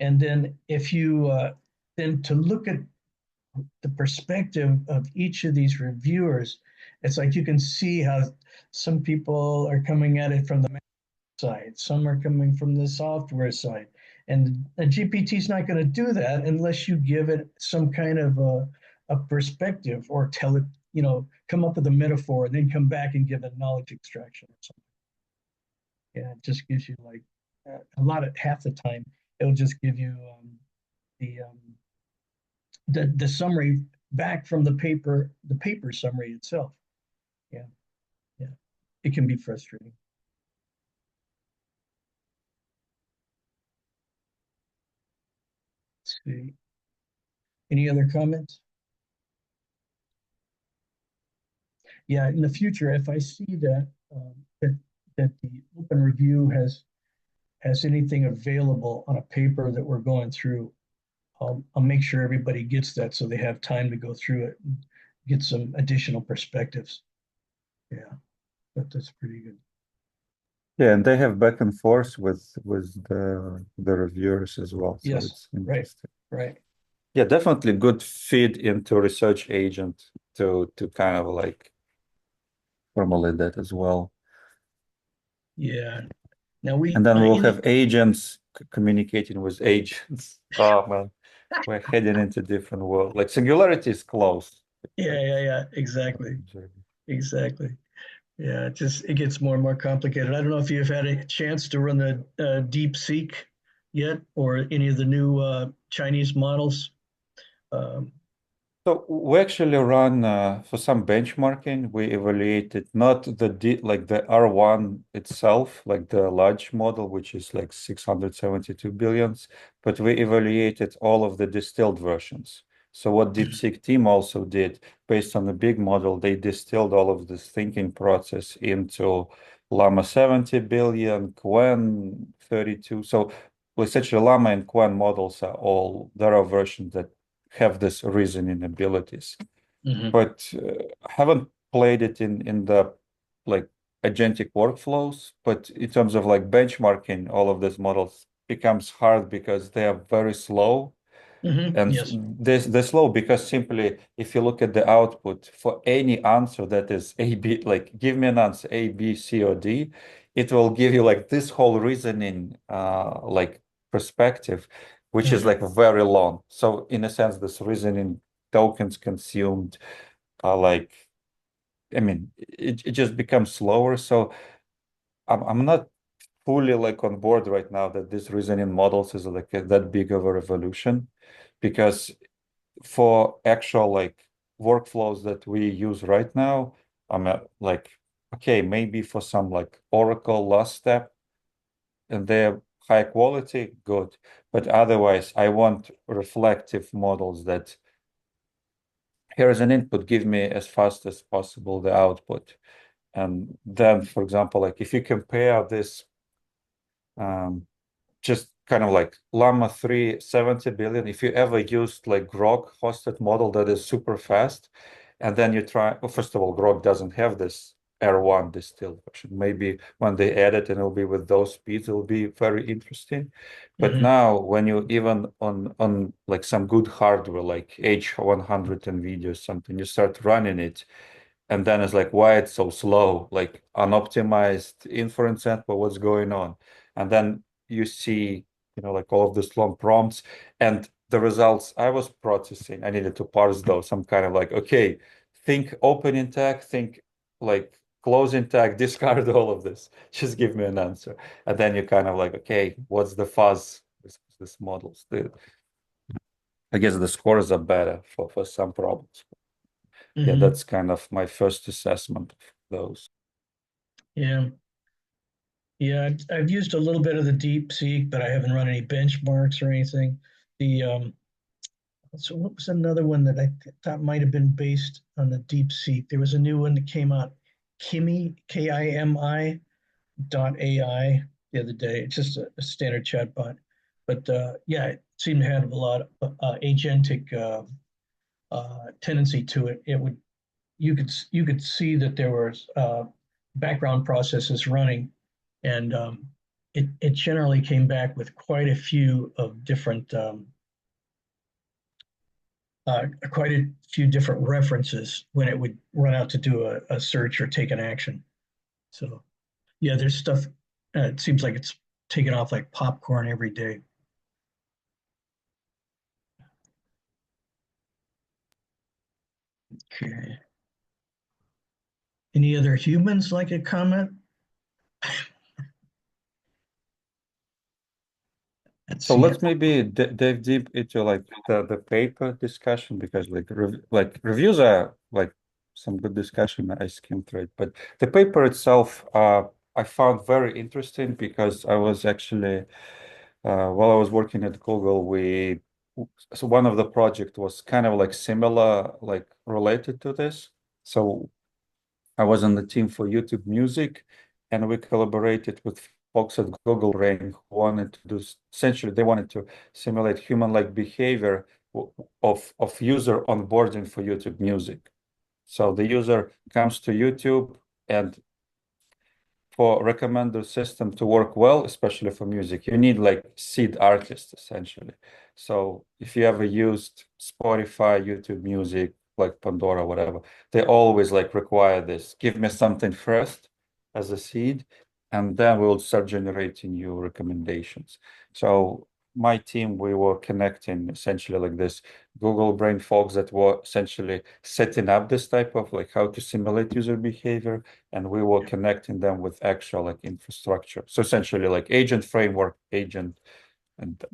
And then if you then to look at the perspective of each of these reviewers, it's like you can see how some people are coming at it from the side, some are coming from the software side. And a GPT is not going to do that unless you give it some kind of a perspective or tell it, come up with a metaphor and then come back and give a knowledge extraction or something. Yeah, it just gives you like a lot of half the time, it'll just give you the the summary back from the paper summary itself. Yeah, yeah, it can be frustrating. Let's see. Any other comments? Yeah, in the future, if I see that the open review has anything available on a paper that we're going through, I'll make sure everybody gets that so they have time to go through it and get some additional perspectives. Yeah, but that's pretty good. Yeah, and they have back and forth with the reviewers as well, so Yes, it's right, interesting. right. Yeah, definitely good feed into research agent to kind of like formulate that as well. Yeah. Now we And then we'll in have it. agents communicating with agents. Oh man, we're heading into different world. Like singularity is close. Yeah, yeah, yeah. Exactly, exactly. Yeah, it gets more and more complicated. I don't know if you've had a chance to run the DeepSeek yet, or any of the new Chinese models. Um, So we actually run for some benchmarking. We evaluated not like the R1 itself, like the large model, which is like 672 billions, but we evaluated all of the distilled versions. So what DeepSeek team also did, based on the big model, they distilled all of this thinking process into Llama 70 billion, Qwen 32. So essentially Llama and Qwen models there are versions that have this reasoning abilities, mhm, but I haven't played it in the like agentic workflows. But in terms of like benchmarking, all of these models becomes hard because they are very slow. And yes. they're slow because simply if you look at the output for any answer that is A, B, like give me an answer A, B, C, or D, it will give you like this whole reasoning like perspective, which is Mhm, like very long. So in a sense, this reasoning tokens consumed are like, I mean, it just becomes slower. So I'm not fully like on board right now that this reasoning models is like that big of a revolution, because for actual like workflows that we use right now, I'm like, okay, maybe for some like Oracle last step and they're high quality, good. But otherwise, I want reflective models that here is an input, give me as fast as possible the output. And then, for example, like if you compare this um, just kind of like Llama 3 70 billion. If you ever used like Grok hosted model that is super fast, and then you try, well, first of all, Grok doesn't have this R1 distilled version. Maybe when they add it and it'll be with those speeds, it'll be very interesting. But mhm, now when you even on like some good hardware like H100 NVIDIA or something, you start running it, and then it's like, why it's so slow, like unoptimized inference output, what's going on? And then you see, like all of these long prompts and the results I was processing, I needed to parse those. I'm kind of like, okay, think opening tag, think like closing tag, discard all of this. Just give me an answer. And then you're kind of like, okay, what's the fuzz? This models. I guess the scores are better for some problems. Yeah, mhm. that's kind of my first assessment of those. Yeah, yeah. I've used a little bit of the DeepSeek, but I haven't run any benchmarks or anything. The So what was another one that I thought might have been based on the DeepSeek? There was a new one that came out, Kimi, KIMI dot AI the other day. It's just a standard chatbot, but yeah, it seemed to have a lot of agentic tendency to it. It would you could see that there was background processes running, and it generally came back with quite a few of different quite a few different references when it would run out to do a search or take an action. So yeah, there's stuff. It seems like it's taken off like popcorn every day. Okay. Any other humans like a comment? Let's So see. let's maybe dive deep into like the paper discussion because like reviews are like some good discussion. I skimmed through it, but the paper itself, I found very interesting because I was actually while I was working at Google, so one of the project was kind of like similar, like related to this. So I was on the team for YouTube Music, and we collaborated with folks at Google Brain who wanted to do essentially they wanted to simulate human-like behavior of user onboarding for YouTube Music. So the user comes to YouTube, and for recommender system to work well, especially for music, you need like seed artists essentially. So if you ever used Spotify, YouTube Music, like Pandora, whatever, they always like require this. Give me something first as a seed, and then we'll start generating you recommendations. So my team, we were connecting essentially like this Google Brain folks that were essentially setting up this type of like how to simulate user behavior, and we were connecting them with actual like infrastructure. So essentially like agent framework, agent, and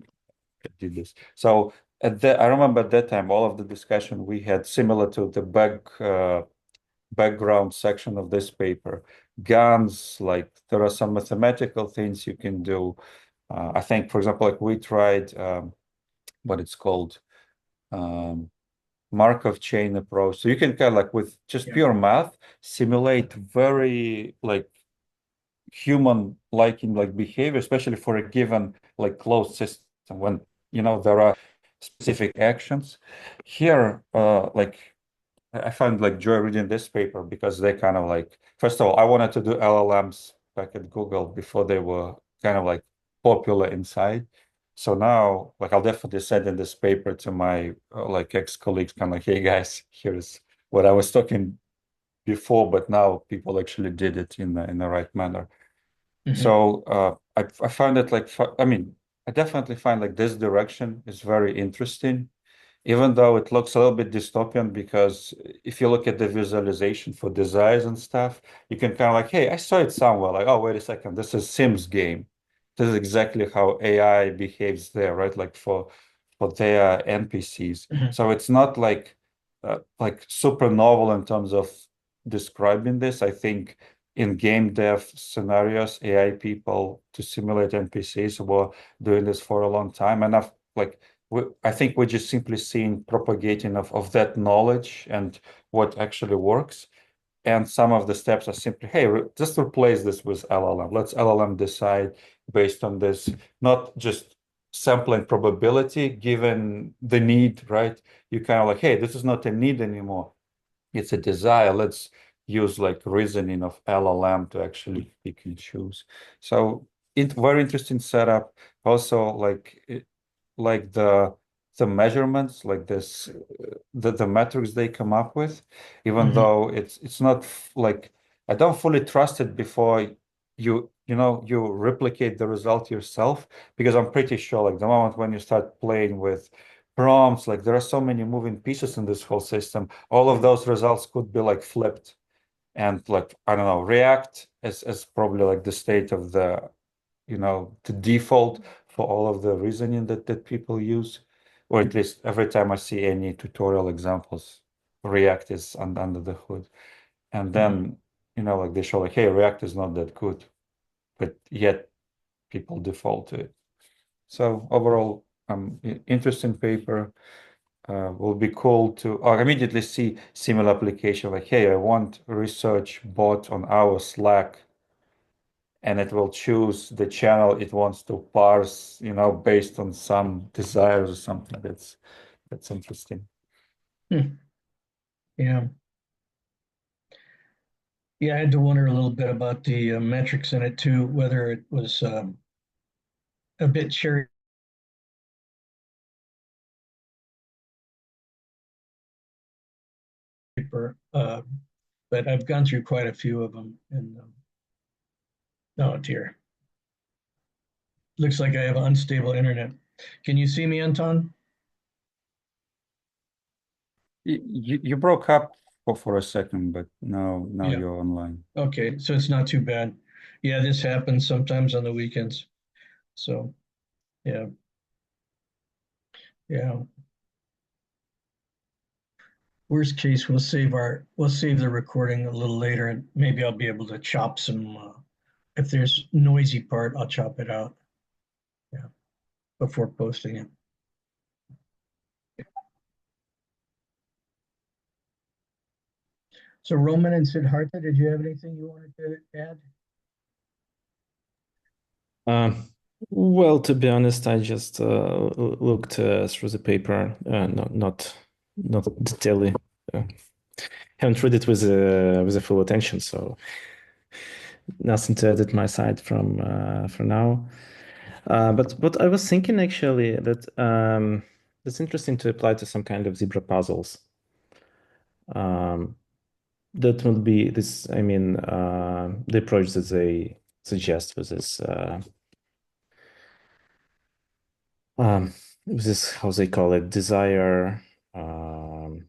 did this. So I remember at that time, all of the discussion we had similar to the background section of this paper. GANs, like there are some mathematical things you can do. I think, for example, like we tried what it's called, um, Markov chain approach. So you can kind of like with just Yeah. pure math simulate very like human liking like behavior, especially for a given like closed system when there are specific actions. Here, like I found like joy reading this paper because they kind of like first of all, I wanted to do LLMs back at Google before they were kind of like popular inside. So now, like I'll definitely send in this paper to my like ex-colleagues, kind of like, hey guys, here's what I was talking before, but now people actually did it in the right manner. Mhm. So I found it like I mean I definitely find like this direction is very interesting, even though it looks a little bit dystopian because if you look at the visualization for desires and stuff, you can kind of like, hey, I saw it somewhere. Like, oh, wait a second, this is Sims game. This is exactly how AI behaves there, right? Like for their NPCs. Mhm. So it's not like super novel in terms of describing this. I think in game dev scenarios, AI people to simulate NPCs were doing this for a long time, and I think we're just simply seeing propagating of that knowledge and what actually works. And some of the steps are simply, hey, just replace this with LLM. Let's LLM decide based on this, not just sampling probability given the need, right? You kind of like, hey, this is not a need anymore. It's a desire. Let's use like reasoning of LLM to actually pick and choose. So very interesting setup. Also, like the measurements, like the metrics they come up with, even Mhm. though it's not like I don't fully trust it before you replicate the result yourself, because I'm pretty sure like the moment when you start playing with prompts, like there are so many moving pieces in this whole system, all of those results could be like flipped. And like I don't know, React is probably like the state of the default for all of the reasoning that people use, or at least every time I see any tutorial examples, React is under the hood. And Mhm. then like they show like, hey, React is not that good, but yet people default to it. So overall, interesting paper. Will be cool to or immediately see similar application like, hey, I want a research bot on our Slack, and it will choose the channel it wants to parse, based on some desires or something. That's interesting. Hmm. Yeah. Yeah, I had to wonder a little bit about the metrics in it too, whether it was a bit cherry paper, but I've gone through quite a few of them. And oh dear, looks like I have unstable internet. Can you see me, Anton? You broke up for a second, but now Yeah. you're online. Okay, so it's not too bad. Yeah, this happens sometimes on the weekends. So yeah, yeah. Worst case, we'll save the recording a little later, and maybe I'll be able to chop some. If there's noisy part, I'll chop it out. Yeah, before posting it. So Roman and Siddhartha, did you have anything you wanted to add? Um, well, to be honest, I just looked through the paper, not detailedly. Uh, haven't read it with a full attention, so nothing to add at my side from for now. But what I was thinking actually that it's interesting to apply to some kind of zebra puzzles. Um, that would be this. I mean, the approach that they suggest with this. This is how they call it, um,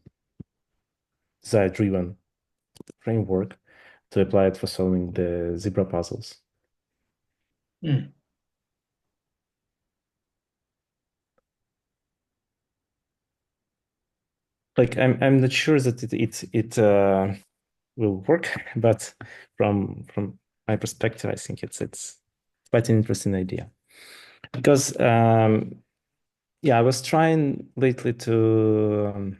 desire-driven framework to apply it for solving the zebra puzzles. Hmm. Like I'm not sure that it will work, but from my perspective, I think it's quite an interesting idea because yeah, I was trying lately to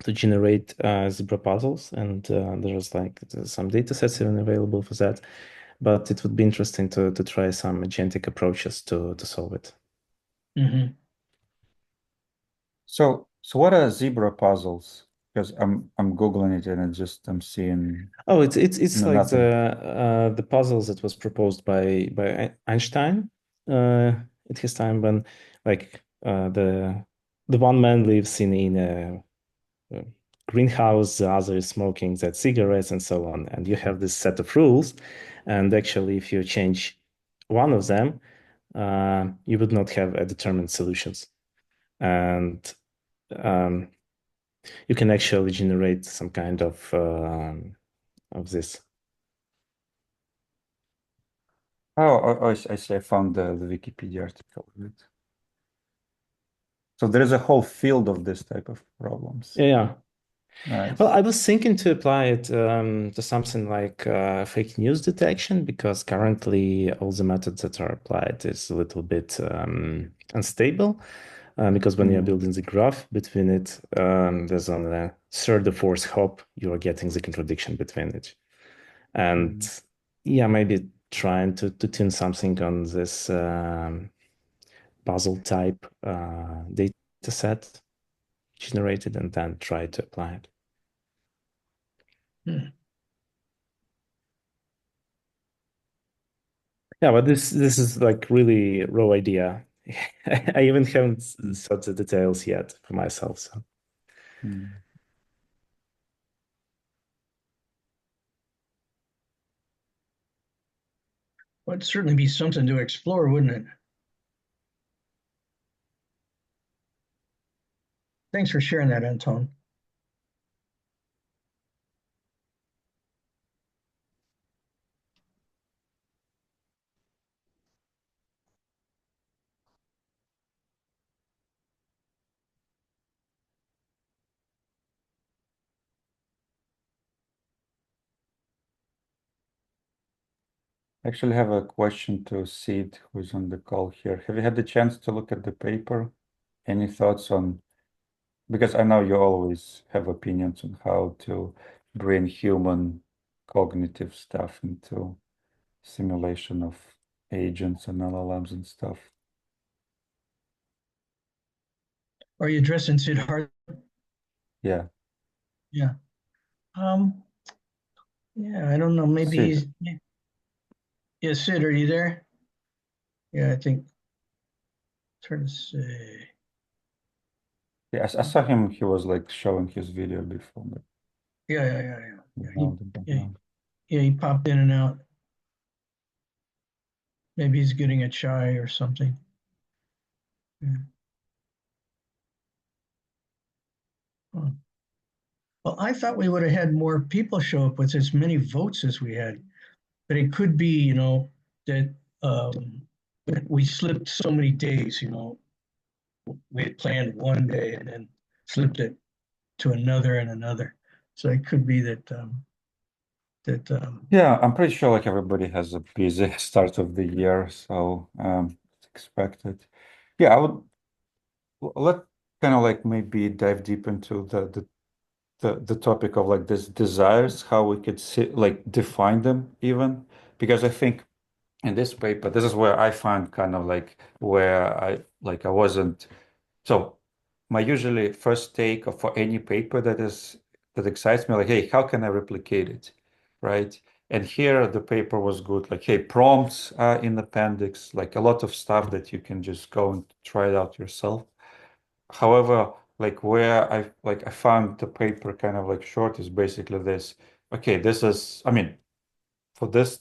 generate zebra puzzles, and there's like some data sets even available for that. But it would be interesting to try some agentic approaches to solve it. Mm-hmm. So what are zebra puzzles? Because I'm Googling it and I'm seeing Oh, it's like nothing. the puzzles that was proposed by Einstein at his time when like the one man lives in a greenhouse, the other is smoking that cigarettes and so on, and you have this set of rules, and actually if you change one of them, you would not have a determined solutions, and um, you can actually generate some kind of this. I see. I found the Wikipedia article of it. So there is a whole field of this type of problems. Yeah. Well, Nice. I was thinking to apply it to something like fake news detection because currently all the methods that are applied is a little bit unstable. Because when you're Mm, building the graph between it, there's on the third or fourth hop you are getting the contradiction between it. And mm. yeah, maybe trying to tune something on this puzzle type data set generated and then try to apply it. Hmm. Yeah, but this is like really raw idea. I even haven't thought the details yet for myself. So Mm. Well, it'd certainly be something to explore, wouldn't it? Thanks for sharing that, Anton. Actually have a question to Sid, who's on the call here. Have you had the chance to look at the paper? Any thoughts on, because I know you always have opinions on how to bring human cognitive stuff into simulation of agents and LLMs and stuff. Are you addressing Siddhartha? Yeah. Yeah. Um, yeah, I don't know. Maybe Sid, he's, yeah, Sid, are you there? Yeah, I think. Trying to say. Yeah, I saw him. He was like showing his video before, but Yeah. now the background. He popped in and out. Maybe he's getting a chai or something. Yeah. Huh. Well, I thought we would have had more people show up with as many votes as we had, but it could be, that we slipped so many days. We had planned one day and then slipped it to another and another. So it could be that. Yeah, I'm pretty sure like everybody has a busy start of the year, so it's expected. Yeah, I would let kind of like maybe dive deep into the topic of like this desires, how we could see, like define them even, because I think in this paper, this is where I find kind of like where I wasn't. So my usually first take for any paper that excites me, like, hey, how can I replicate it, right? And here the paper was good, like, hey, prompts are in appendix, like a lot of stuff that you can just go and try it out yourself. However, like where I found the paper kind of like short is basically this. Okay, this is, I mean, for this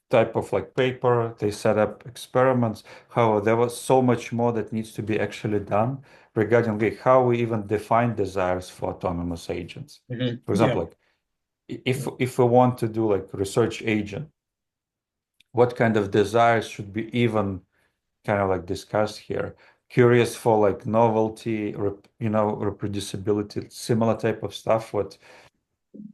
type of like paper, they set up experiments. However, there was so much more that needs to be actually done regarding like how we even define desires for autonomous agents. For example, Yeah. like if we want to do like research agent, what kind of desires should be even kind of like discussed here? Curious for like novelty, reproducibility, similar type of stuff. What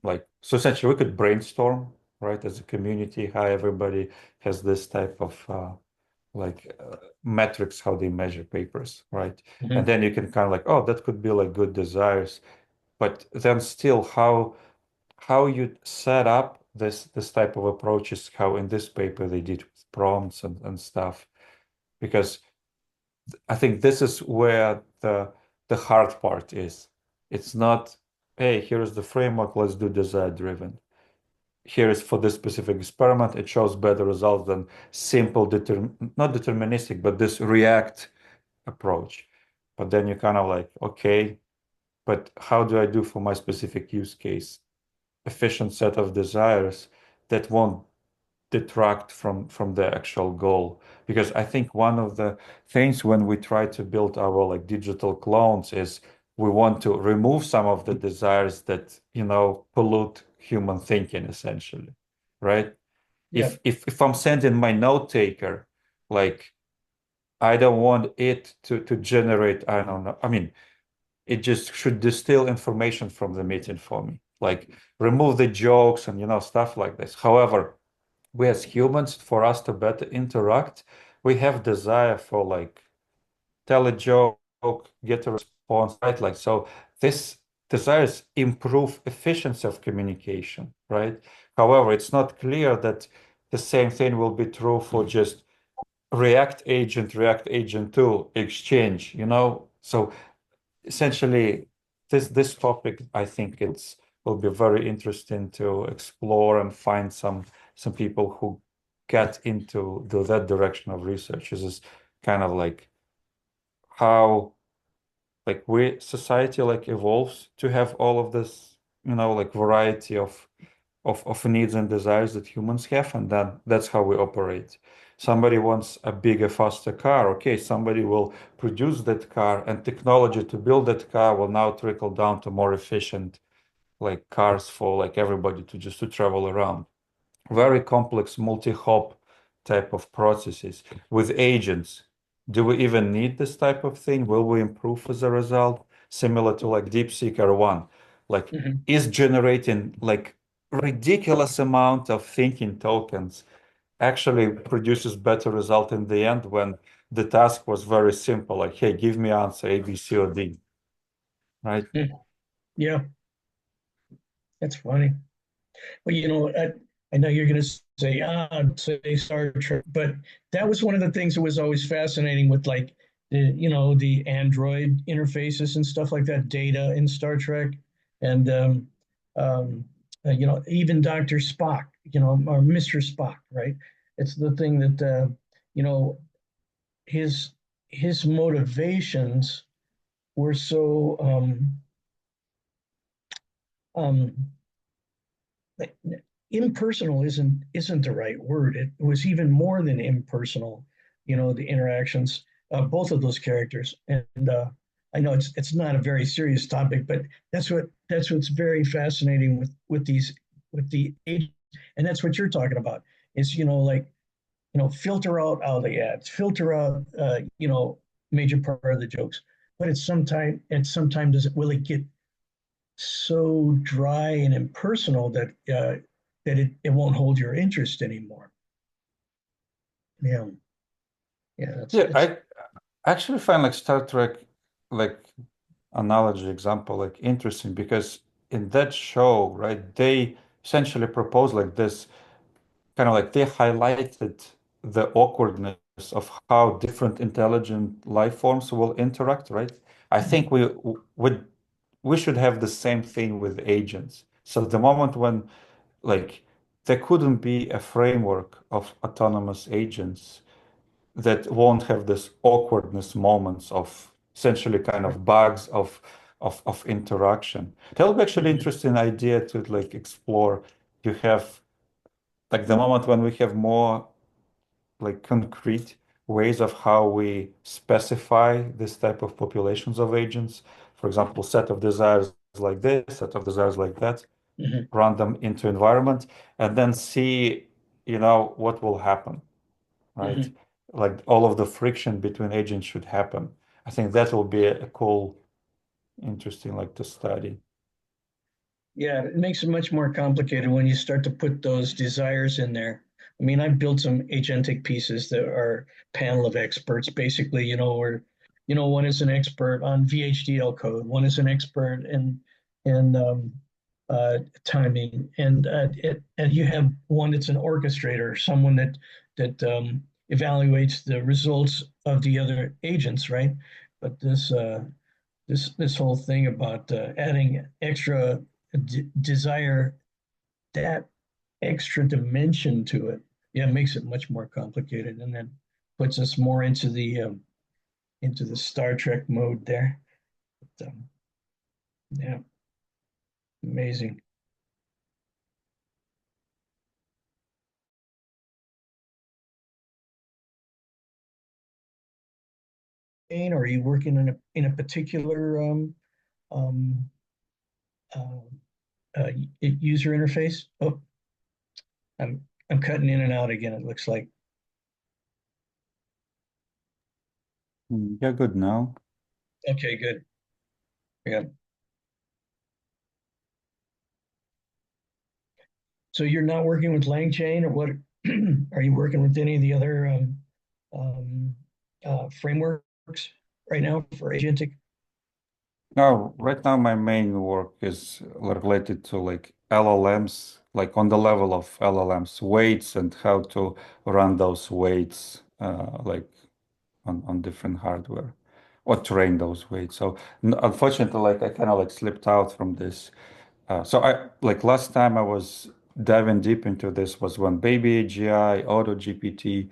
like so essentially we could brainstorm, right, as a community, how everybody has this type of metrics, how they measure papers, right? And then you can kind of like, oh, that could be like good desires, but then still how you set up this type of approaches, how in this paper they did with prompts and stuff, because I think this is where the hard part is. It's not, hey, here's the framework, let's do desire driven. Here is for this specific experiment, it shows better results than simple not deterministic, but this react approach. But then you're kind of like, okay, but how do I do for my specific use case? Efficient set of desires that won't detract from the actual goal. Because I think one of the things when we try to build our like digital clones is we want to remove some of the desires that, pollute human thinking essentially, right? Yeah. If I'm sending my note taker, like I don't want it to generate, I don't know. I mean, it just should distill information from the meeting for me, like remove the jokes and stuff like this. However, we as humans, for us to better interact, we have desire for like tell a joke, get a response, right? Like so this desires improve efficiency of communication, right? However, it's not clear that the same thing will be true for just React agent 2 exchange, So essentially this topic, I think it's will be very interesting to explore and find some people who get into that direction of research. This is kind of like how like we society like evolves to have all of this, like variety of needs and desires that humans have, and then that's how we operate. Somebody wants a bigger, faster car. Okay, somebody will produce that car, and technology to build that car will now trickle down to more efficient, like cars for like everybody to just to travel around. Very complex multi-hop type of processes with agents. Do we even need this type of thing? Will we improve as a result? Similar to like DeepSeek R1, like is generating like ridiculous amount of thinking tokens actually produces better result in the end when the task was very simple, like, hey, give me answer A, B, C, or D, right? Yeah. That's funny. Well, I know you're going to say, say Star Trek, but that was one of the things that was always fascinating with like the Android interfaces and stuff like that, data in Star Trek, and even Dr. Spock, or Mr. Spock, right? It's the thing that you know his his motivations were so um, impersonal isn't the right word. It was even more than impersonal. The interactions of both of those characters, and I know it's not a very serious topic, but that's what's very fascinating with the age, and that's what you're talking about. Is like filter out all the ads, filter out major part of the jokes, but at some time will it get so dry and impersonal that it won't hold your interest anymore. Yeah, yeah, Yeah, it's I actually find like Star Trek, like analogy example, like interesting because in that show, right, they essentially propose like this kind of like they highlighted the awkwardness of how different intelligent life forms will interact, right? I think would we should have the same thing with agents. So the moment when like there couldn't be a framework of autonomous agents that won't have this awkwardness moments of essentially kind of bugs of interaction. That'll be actually interesting idea to like explore. You have like the moment when we have more like concrete ways of how we specify this type of populations of agents. For example, set of desires like this, set of desires like that, Mhm, run them into environment, and then see, what will happen, right? mhm. Like all of the friction between agents should happen. I think that will be a cool, interesting, like to study. Yeah, it makes it much more complicated when you start to put those desires in there. I mean, I've built some agentic pieces that are panel of experts, basically, where, one is an expert on VHDL code, one is an expert in timing, and you have one that's an orchestrator, someone that evaluates the results of the other agents, right? But this whole thing about adding extra desire, that extra dimension to it, yeah, makes it much more complicated, and then puts us more into the Star Trek mode there. But, yeah, amazing. Or are you working in a particular um, uh, user interface? Oh, I'm cutting in and out again. It looks like. Yeah, good now. Okay, good. Yeah. So you're not working with LangChain, or what? Are you working with any of the other um, frameworks right now for agentic? Now, right now, my main work is related to like LLMs, like on the level of LLMs, weights and how to run those weights, like on different hardware or train those weights. So unfortunately, like I kind of like slipped out from this. So I like last time I was diving deep into this was when Baby AGI, Auto GPT,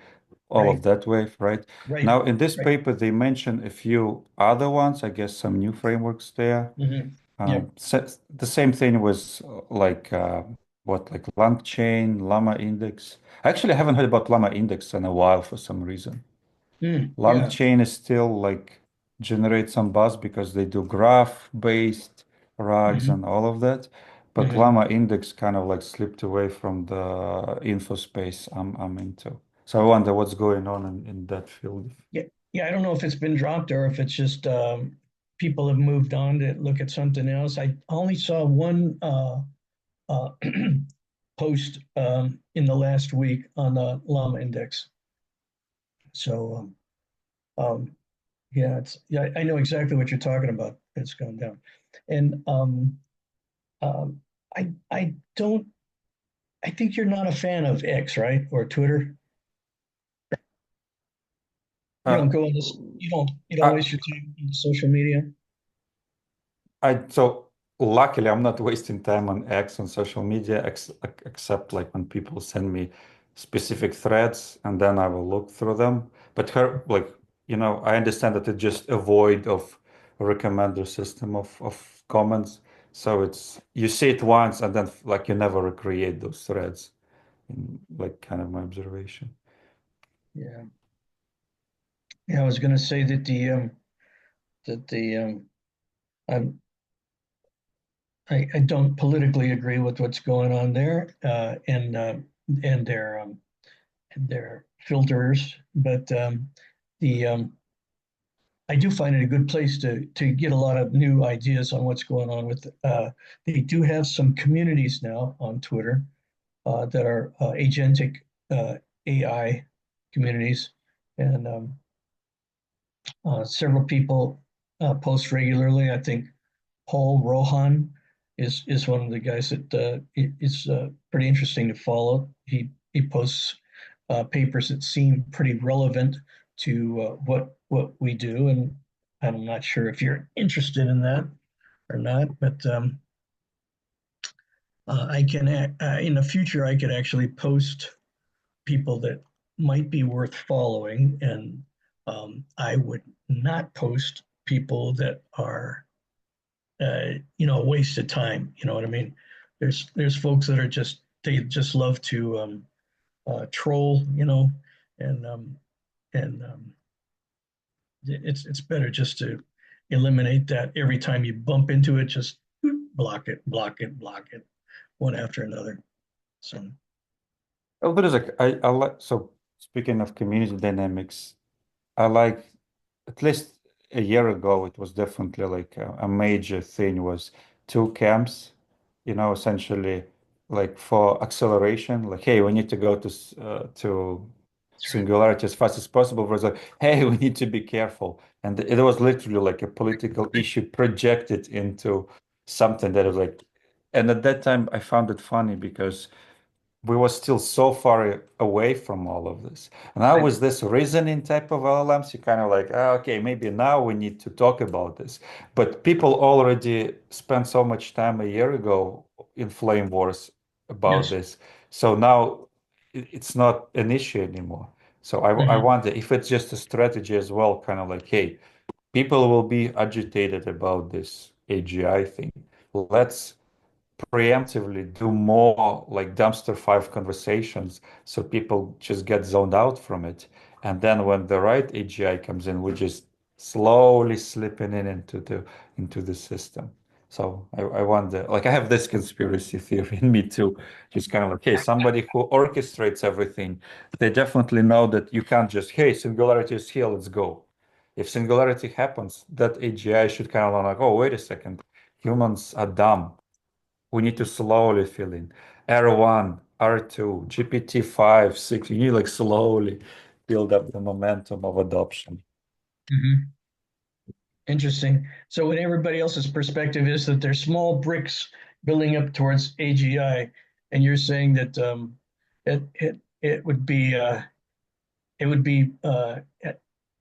all of Right, that wave, right? right, Now in this right. paper they mention a few other ones, I guess some new frameworks there. Yep. The same thing was like what like LangChain, Llama Index. I actually haven't heard about Llama Index in a while for some reason. Yeah. LangChain is still like generate some buzz because they do graph-based RAGs hmm and all of that. But hmm Llama Index kind of like slipped away from the info space I'm into. So I wonder what's going on in that field. Yeah. Yeah. I don't know if it's been dropped or if it's just people have moved on to look at something else. I only saw one uh, post in the last week on the Llama Index. So yeah, yeah, I know exactly what you're talking about. It's gone down, and um, I don't. I think you're not a fan of X, right, or Twitter. You don't Uh, go on this. You don't I, waste your time on social media. so luckily I'm not wasting time on X on social media except like when people send me specific threads and then I will look through them. But her like I understand that it just a void of a recommender system of comments. So it's you see it once and then like you never recreate those threads in like kind of my observation. Yeah. Yeah, I was going to say that the I'm I don't politically agree with what's going on there, and their filters, but the I do find it a good place to get a lot of new ideas on what's going on with. They do have some communities now on Twitter that are agentic AI communities, and several people post regularly. I think Paul Rohan is one of the guys that is pretty interesting to follow. He posts papers that seem pretty relevant to what we do, and I'm not sure if you're interested in that or not, but I can in the future I could actually post people that might be worth following, and I would not post people that are a waste of time. You know what I mean? There's folks that are just they just love to troll, and it's better just to eliminate that every time you bump into it, just block it, block it, block it, one after another. So Well, there is I like so speaking of community dynamics, I like at least a year ago it was definitely like a major thing was two camps, essentially like for acceleration, like hey, we need to go to that's right. singularity as fast as possible. Versus like, hey, we need to be careful, and it was literally like a political issue projected into something that was like, and at that time I found it funny because we were still so far away from all of this. And now Right. with this reasoning type of LLMs, you kind of like, okay, maybe now we need to talk about this. But people already spent so much time a year ago in flame wars about Yes. this. So now it's not an issue anymore. So I Mhm. wonder if it's just a strategy as well, kind of like, hey, people will be agitated about this AGI thing. Let's preemptively do more like dumpster five conversations so people just get zoned out from it. And then when the right AGI comes in, we just slowly slipping in into the system. So I wonder, like I have this conspiracy theory in me too, just kind of like, hey, somebody who orchestrates everything, they definitely know that you can't just, hey, singularity is here, let's go. If singularity happens, that AGI should kind of like, oh, wait a second, humans are dumb, we need to slowly fill in R1, R2, GPT-5, 6. You need like slowly build up the momentum of adoption. Mhm. Interesting. So when everybody else's perspective is that they're small bricks building up towards AGI, and you're saying that it would be an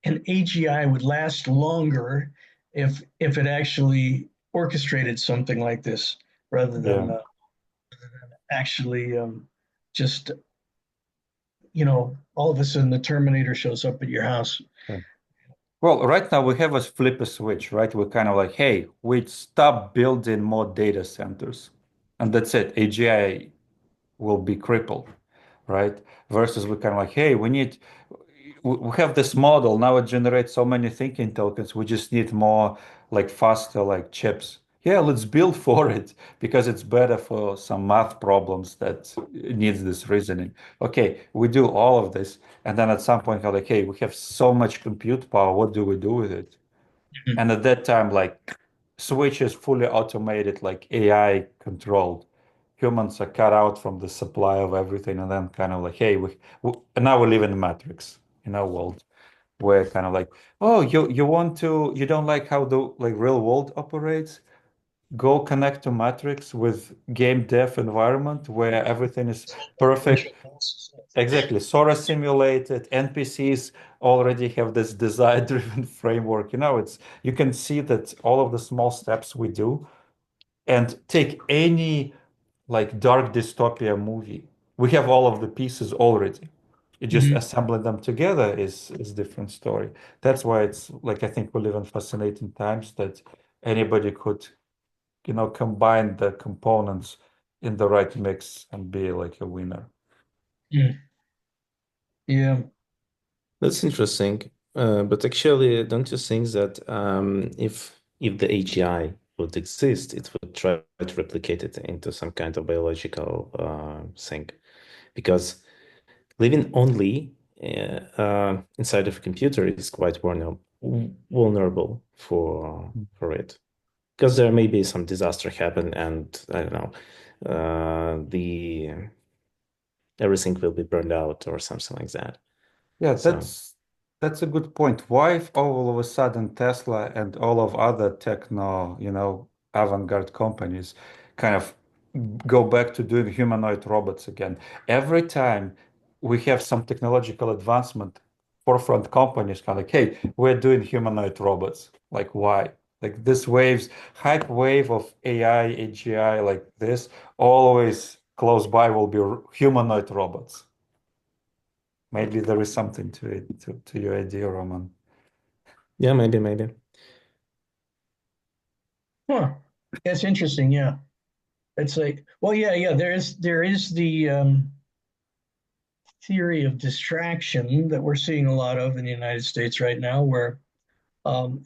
AGI would last longer if it actually orchestrated something like this rather than Yeah. actually just all of a sudden the Terminator shows up at your house. Yeah. Well, right now we have a flip a switch, right? We're kind of like, hey, we stop building more data centers. And that's it. AGI will be crippled, right? Versus we're kind of like, hey, we have this model now, it generates so many thinking tokens, we just need more like faster like chips. Yeah, let's build for it because it's better for some math problems that needs this reasoning. Okay, we do all of this, and then at some point we're like, hey, we have so much compute power, what do we do with it? And at that time, like Switch is fully automated, like AI controlled. Humans are cut out from the supply of everything, and then kind of like, hey, we and now we live in a matrix in our world where kind of like, oh, you don't like how the like real world operates? Go connect to Matrix with game dev environment where everything is perfect. Exactly. Sora simulated, NPCs already have this desire-driven framework. It's you can see that all of the small steps we do and take any like dark dystopia movie. We have all of the pieces already. It just assembling them together is different story. That's why it's like I think we live in fascinating times that anybody could, combine the components in the right mix and be like a winner. Yeah. That's interesting. But actually, don't you think that if the AGI would exist, it would try to replicate it into some kind of biological thing? Because living only inside of a computer is quite vulnerable for it. Because there may be some disaster happen, and I don't know, the everything will be burned out or something like that. Yeah, So that's a good point. Why if all of a sudden Tesla and all of other techno, avant-garde companies kind of go back to doing humanoid robots again? Every time we have some technological advancement, forefront companies kind of like, hey, we're doing humanoid robots. Like why? Like this hype wave of AI, AGI, like this, always close by will be humanoid robots. Maybe there is something to it, to your idea, Roman. yeah, maybe. Huh. That's interesting. Yeah. It's like, well, yeah. There is the theory of distraction that we're seeing a lot of in the United States right now, where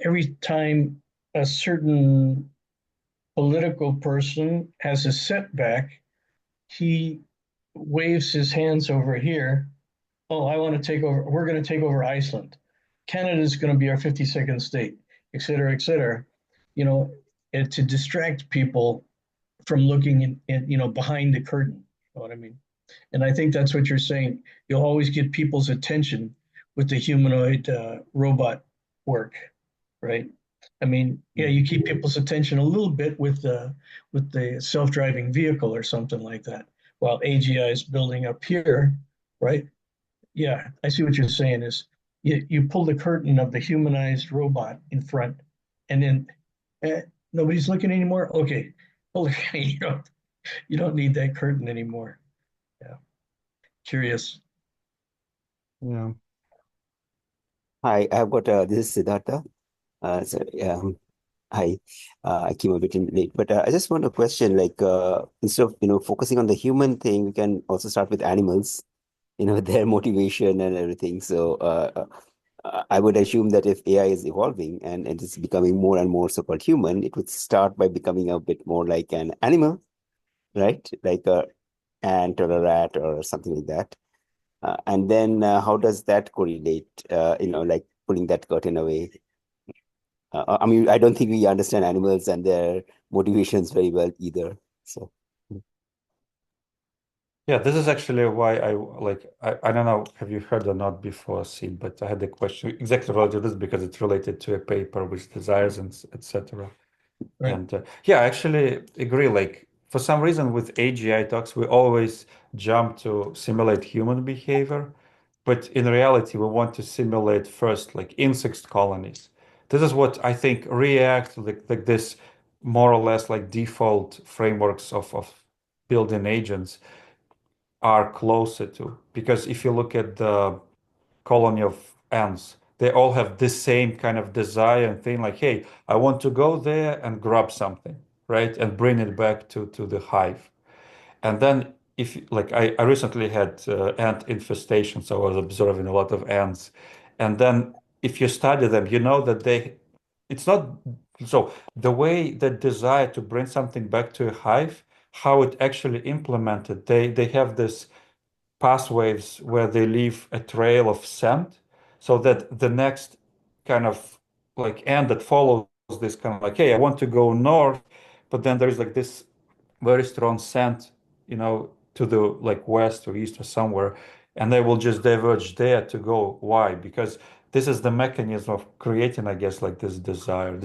every time a certain political person has a setback, he waves his hands over here. Oh, I want to take over. We're going to take over Iceland. Canada is going to be our 52nd state, et cetera, et cetera. You know, and to distract people from looking behind the curtain. You know what I mean? And I think that's what you're saying. You'll always get people's attention with the humanoid robot work, right? I mean, yeah, you keep people's attention a little bit with the self-driving vehicle or something like that, while AGI is building up here, right? Yeah, I see what you're saying is you pull the curtain of the humanized robot in front, and then eh, nobody's looking anymore. Okay, pull the you don't need that curtain anymore. Yeah, curious. Yeah. Hi, I've got this is Siddhartha. Hi, I came a bit in late, but I just want a question. Like, instead of focusing on the human thing, we can also start with animals. Their motivation and everything. So, I would assume that if AI is evolving and it is becoming more and more so-called human, it would start by becoming a bit more like an animal, right? Like a ant or a rat or something like that. And then how does that correlate? Like pulling that curtain away. I mean, I don't think we understand animals and their motivations very well either. So, Yeah, this is actually why I don't know, have you heard or not before, Sid, but I had a question exactly related to this because it's related to a paper with desires and etc. Right. And yeah, I actually agree. Like for some reason with AGI talks, we always jump to simulate human behavior, but in reality, we want to simulate first like insect colonies. This is what I think React, like this more or less like default frameworks of building agents are closer to. Because if you look at the colony of ants, they all have this same kind of desire and thing like, hey, I want to go there and grab something, right? And bring it back to the hive. And then if like I recently had ant infestation, so I was observing a lot of ants. And then if you study them, you know that it's not so the way that desire to bring something back to a hive, how it actually implemented, they have this pathways where they leave a trail of scent so that the next kind of like ant that follows this kind of like, hey, I want to go north, but then there's like this very strong scent, to the like west or east or somewhere, and they will just diverge there to go. Why? Because this is the mechanism of creating, I guess, like this desire.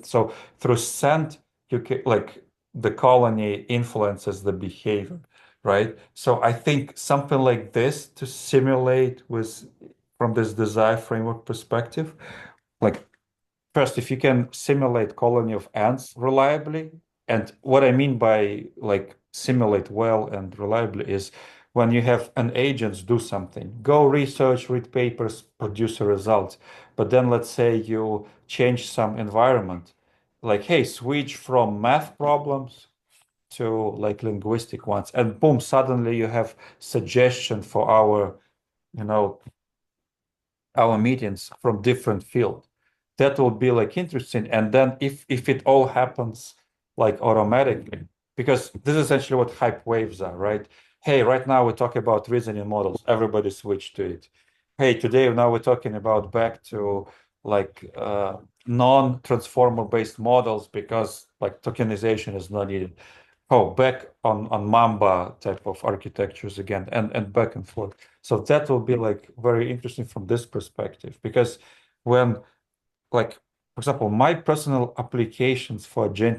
So through scent, you can like the colony influences the behavior, right? So I think something like this to simulate with from this desire framework perspective, like first, if you can simulate colony of ants reliably, and what I mean by like simulate well and reliably is when you have an agent do something, go research, read papers, produce a result. But then let's say you change some environment, like, hey, switch from math problems to like linguistic ones, and boom, suddenly you have suggestion for our, you know, our meetings from different field. That will be like interesting. And then if it all happens like automatically, because this is essentially what hype waves are, right? Hey, right now we talk about reasoning models, everybody switch to it. Hey, today now we're talking about back to like non-transformer based models because like tokenization is not needed. Oh, back on Mamba type of architectures again, and back and forth. So that will be like very interesting from this perspective, because when, like, for example, my personal applications for Agentic